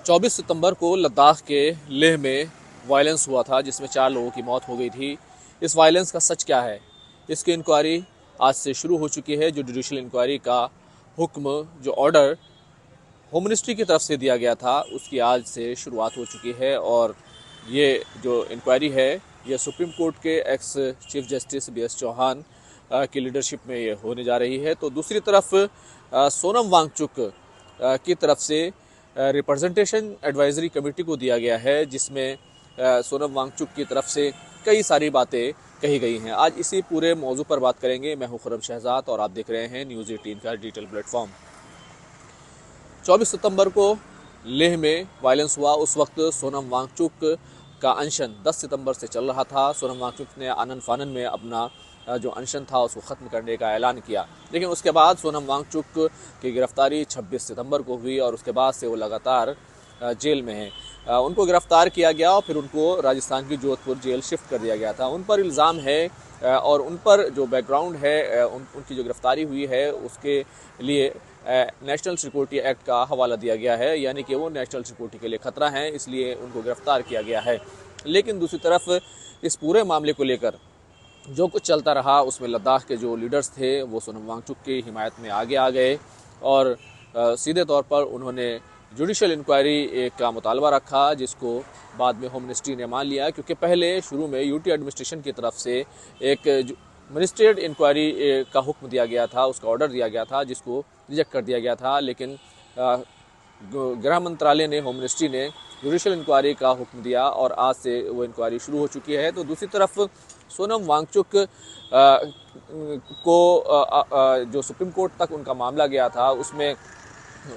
24 सितंबर को लद्दाख के लेह में वायलेंस हुआ था जिसमें 4 लोगों की मौत हो गई थी। इस वायलेंस का सच क्या है, इसकी इंक्वायरी आज से शुरू हो चुकी है। जो जुडिशल इंक्वायरी का हुक्म, जो ऑर्डर होम मिनिस्ट्री की तरफ से दिया गया था, उसकी आज से शुरुआत हो चुकी है। और ये जो इंक्वायरी है, ये सुप्रीम कोर्ट के ex chief justice BS Chauhan की लीडरशिप में ये होने जा रही है। तो दूसरी तरफ सोनम वांगचुक की तरफ से रिप्रेजेंटेशन एडवाइजरी कमेटी को दिया गया है, जिसमें सोनम वांगचुक की तरफ से कई सारी बातें कही गई हैं। आज इसी पूरे मौजू पर बात करेंगे। मैं हूं खुर्रम शहजाद और आप देख रहे हैं न्यूज़ 18 का डिजिटल प्लेटफॉर्म। 24 सितंबर को लेह में वायलेंस हुआ। उस वक्त सोनम वांगचुक का अनशन 10 सितंबर से चल रहा था। सोनम वांगचुक ने आनन फानन में अपना जो अनशन था उसको ख़त्म करने का ऐलान किया, लेकिन उसके बाद सोनम वांगचुक की गिरफ्तारी 26 सितंबर को हुई और उसके बाद से वो लगातार जेल में हैं। उनको गिरफ्तार किया गया और फिर उनको राजस्थान की जोधपुर जेल शिफ्ट कर दिया गया था। उन पर इल्ज़ाम है और उन पर जो बैकग्राउंड है, उनकी जो गिरफ्तारी हुई है उसके लिए नेशनल सिक्योरिटी एक्ट का हवाला दिया गया है, यानी कि वो नेशनल सिक्योरिटी के लिए खतरा है, इसलिए उनको गिरफ्तार किया गया है। लेकिन दूसरी तरफ इस पूरे मामले को लेकर जो कुछ चलता रहा, उसमें लद्दाख के जो लीडर्स थे वो सोनम वांगचुक की हिमायत में आगे आ गए और सीधे तौर पर उन्होंने जुडिशल इंक्वायरी का मुतालबा रखा, जिसको बाद में होम मिनिस्ट्री ने मान लिया। क्योंकि पहले शुरू में यूटी एडमिनिस्ट्रेशन की तरफ से एक मिनिस्ट्रियल इंक्वायरी का हुक्म दिया गया था, उसका ऑर्डर दिया गया था, जिसको रिजेक्ट कर दिया गया था। लेकिन गृह मंत्रालय ने, होम मिनिस्ट्री ने जुडिशल इंक्वायरी का हुक्म दिया और आज से वो इंक्वायरी शुरू हो चुकी है। तो दूसरी तरफ सोनम वांगचुक को जो सुप्रीम कोर्ट तक उनका मामला गया था, उसमें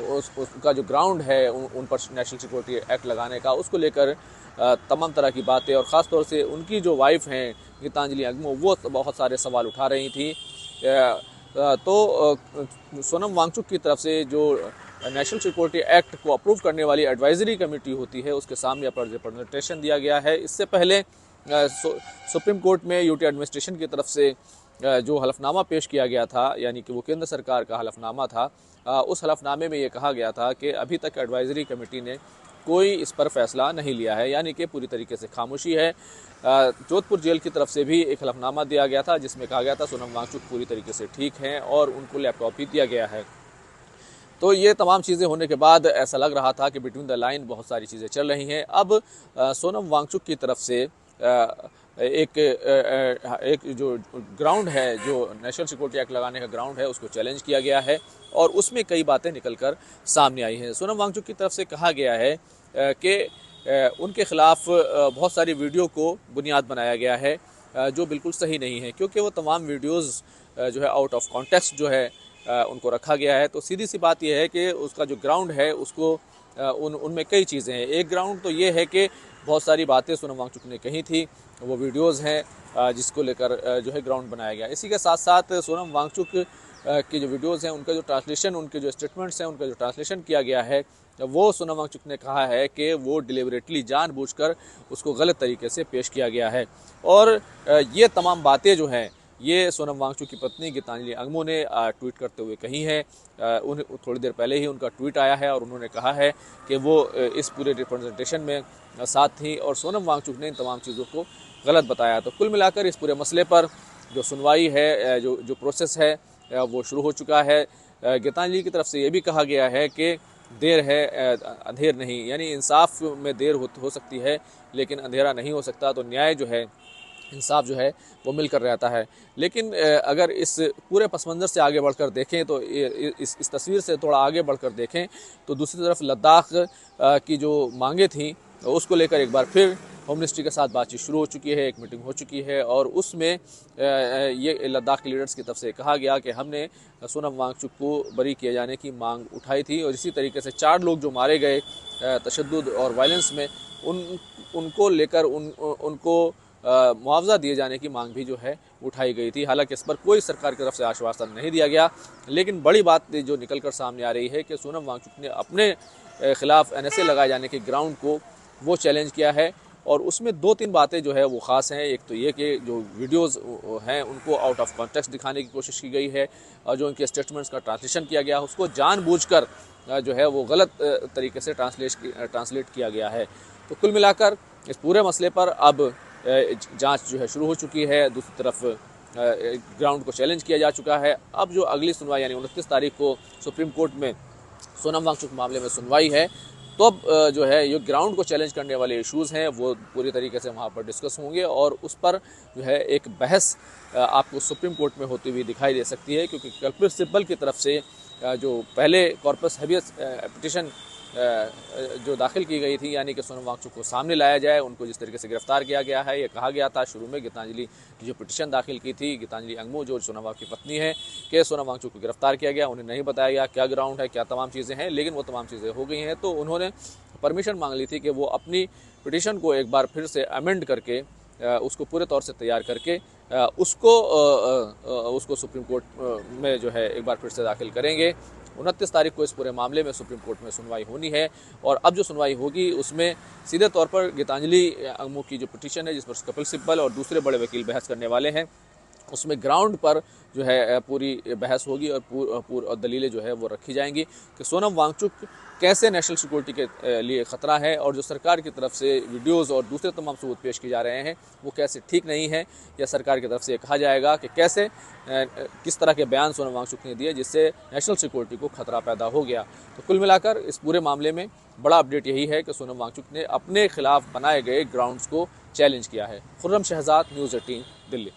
उसका जो ग्राउंड है उन पर नेशनल सिक्योरिटी एक्ट लगाने का, उसको लेकर तमाम तरह की बातें, और ख़ास तौर से उनकी जो वाइफ हैं गीतांजलि अगमो, वो बहुत सारे सवाल उठा रही थी। तो सोनम वांगचुक की तरफ से जो नेशनल सिक्योरिटी एक्ट को अप्रूव करने वाली एडवाइजरी कमेटी होती है, उसके सामने अपना रिप्रेजेंटेशन दिया गया है। इससे पहले सुप्रीम कोर्ट में यूटी एडमिनिस्ट्रेशन की तरफ से जो हलफनामा पेश किया गया था, यानी कि वो केंद्र सरकार का हलफनामा था, उस हलफनामे में ये कहा गया था कि अभी तक एडवाइजरी कमेटी ने कोई इस पर फैसला नहीं लिया है, यानी कि पूरी तरीके से खामोशी है। जोधपुर जेल की तरफ से भी एक हलफनामा दिया गया था, जिसमें कहा गया था सोनम वांगचुक पूरी तरीके से ठीक हैं और उनको लैपटॉप भी दिया गया है। तो ये तमाम चीज़ें होने के बाद ऐसा लग रहा था कि बिटवीन द लाइन बहुत सारी चीज़ें चल रही हैं। अब सोनम वांगचुक की तरफ से एक जो ग्राउंड है, जो नेशनल सिक्योरिटी एक्ट लगाने का ग्राउंड है, उसको चैलेंज किया गया है और उसमें कई बातें निकलकर सामने आई हैं। सोनम वांगचुक की तरफ से कहा गया है कि उनके खिलाफ बहुत सारी वीडियो को बुनियाद बनाया गया है, जो बिल्कुल सही नहीं है, क्योंकि वो तमाम वीडियोज़ जो है आउट ऑफ कॉन्टेक्स्ट जो है उनको रखा गया है। तो सीधी सी बात यह है कि उसका जो ग्राउंड है उसको उनमें कई चीज़ें हैं। एक ग्राउंड तो ये है कि बहुत सारी बातें सोनम वांगचुक ने कही थी, वो वीडियोज़ हैं जिसको लेकर जो है ग्राउंड बनाया गया। इसी के साथ साथ सोनम वांगचुक की जो वीडियोज़ हैं, उनका जो ट्रांसलेशन, उनके जो स्टेटमेंट्स हैं, उनका जो ट्रांसलेशन किया गया है, वो सोनम वांगचुक ने कहा है कि वो डिलिबरेटली जानबूझकर उसको गलत तरीके से पेश किया गया है। और ये तमाम बातें जो हैं, ये सोनम वांगचुक की पत्नी गीतांजलि अगमो ने ट्वीट करते हुए कही है। उन्हें थोड़ी देर पहले ही उनका ट्वीट आया है और उन्होंने कहा है कि वो इस पूरे रिप्रेजेंटेशन में साथ थी और सोनम वांगचुक ने इन तमाम चीज़ों को गलत बताया। तो कुल मिलाकर इस पूरे मसले पर जो सुनवाई है, जो प्रोसेस है, वो शुरू हो चुका है। गीतांजलि की तरफ से ये भी कहा गया है कि देर है अंधेर नहीं, यानी इंसाफ में देर हो सकती है लेकिन अंधेरा नहीं हो सकता। तो न्याय जो है, इंसाफ जो है, वो मिलकर रहता है। लेकिन अगर इस पूरे पस मंज़र से आगे बढ़कर देखें, तो इस तस्वीर से थोड़ा आगे बढ़कर देखें, तो दूसरी तरफ लद्दाख की जो मांगे थीं उसको लेकर एक बार फिर होम मिनिस्ट्री के साथ बातचीत शुरू हो चुकी है, एक मीटिंग हो चुकी है और उसमें ये लद्दाख के लीडर्स की तरफ से कहा गया कि हमने सोनम वांगचुक को बरी किए जाने की मांग उठाई थी और इसी तरीके से 4 लोग जो मारे गए तशद्दुद और वायलेंस में, उनको लेकर उनको मुआवजा दिए जाने की मांग भी जो है उठाई गई थी। हालांकि इस पर कोई सरकार की तरफ से आश्वासन नहीं दिया गया, लेकिन बड़ी बात जो निकल कर सामने आ रही है कि सोनम वांगचुक ने अपने खिलाफ NSA लगाए जाने के ग्राउंड को वो चैलेंज किया है और उसमें 2-3 बातें जो है वो ख़ास हैं। एक तो ये कि जो वीडियोज़ हैं उनको आउट ऑफ कॉन्टेक्स्ट दिखाने की कोशिश की गई है और जो उनके स्टेटमेंट्स का ट्रांसलेशन किया गया उसको जानबूझकर जो है वो गलत तरीके से ट्रांसलेट किया गया है। तो कुल मिलाकर इस पूरे मसले पर अब जांच जो है शुरू हो चुकी है। दूसरी तरफ ग्राउंड को चैलेंज किया जा चुका है। अब जो अगली सुनवाई यानी 29 तारीख को सुप्रीम कोर्ट में सोनम वांगचुक मामले में सुनवाई है, तो अब जो है ये ग्राउंड को चैलेंज करने वाले इश्यूज़ हैं वो पूरी तरीके से वहाँ पर डिस्कस होंगे और उस पर जो है एक बहस आपको सुप्रीम कोर्ट में होती हुई दिखाई दे सकती है, क्योंकि कल्प्रिट सिब्बल की तरफ से जो पहले कॉर्पस हेबियस पिटिशन जो दाखिल की गई थी, यानी कि सोनम वांगचुक को सामने लाया जाए, उनको जिस तरीके से गिरफ्तार किया गया है, ये कहा गया था शुरू में गीतांजलि की जो पिटिशन दाखिल की थी, गीतांजलि अंगमो जो सोनम वांगचुक की पत्नी है, कि सोनम वांगचुक को गिरफ्तार किया गया, उन्हें नहीं बताया गया क्या ग्राउंड है, क्या तमाम चीज़ें हैं, लेकिन वो तमाम चीज़ें हो गई हैं। तो उन्होंने परमिशन मांग ली थी कि वो अपनी पिटिशन को एक बार फिर से अमेंड करके उसको पूरे तौर से तैयार करके उसको सुप्रीम कोर्ट में जो है एक बार फिर से दाखिल करेंगे। 29 तारीख को इस पूरे मामले में सुप्रीम कोर्ट में सुनवाई होनी है और अब जो सुनवाई होगी उसमें सीधे तौर पर गीतांजलि अंगमो की जो पिटीशन है, जिस पर कपिल सिब्बल और दूसरे बड़े वकील बहस करने वाले हैं, उसमें ग्राउंड पर जो है पूरी बहस होगी और दलीलें जो है वो रखी जाएंगी कि सोनम वांगचुक कैसे नेशनल सिक्योरिटी के लिए ख़तरा है और जो सरकार की तरफ से वीडियोस और दूसरे तमाम सबूत पेश किए जा रहे हैं वो कैसे ठीक नहीं है, या सरकार की तरफ से कहा जाएगा कि कैसे किस तरह के बयान सोनम वांगचुक ने दिए जिससे नेशनल सिक्योरिटी को खतरा पैदा हो गया। तो कुल मिलाकर इस पूरे मामले में बड़ा अपडेट यही है कि सोनम वांगचुक ने अपने खिलाफ बनाए गए ग्राउंड्स को चैलेंज किया है। खुर्रम शहजाद, न्यूज़ 18, दिल्ली।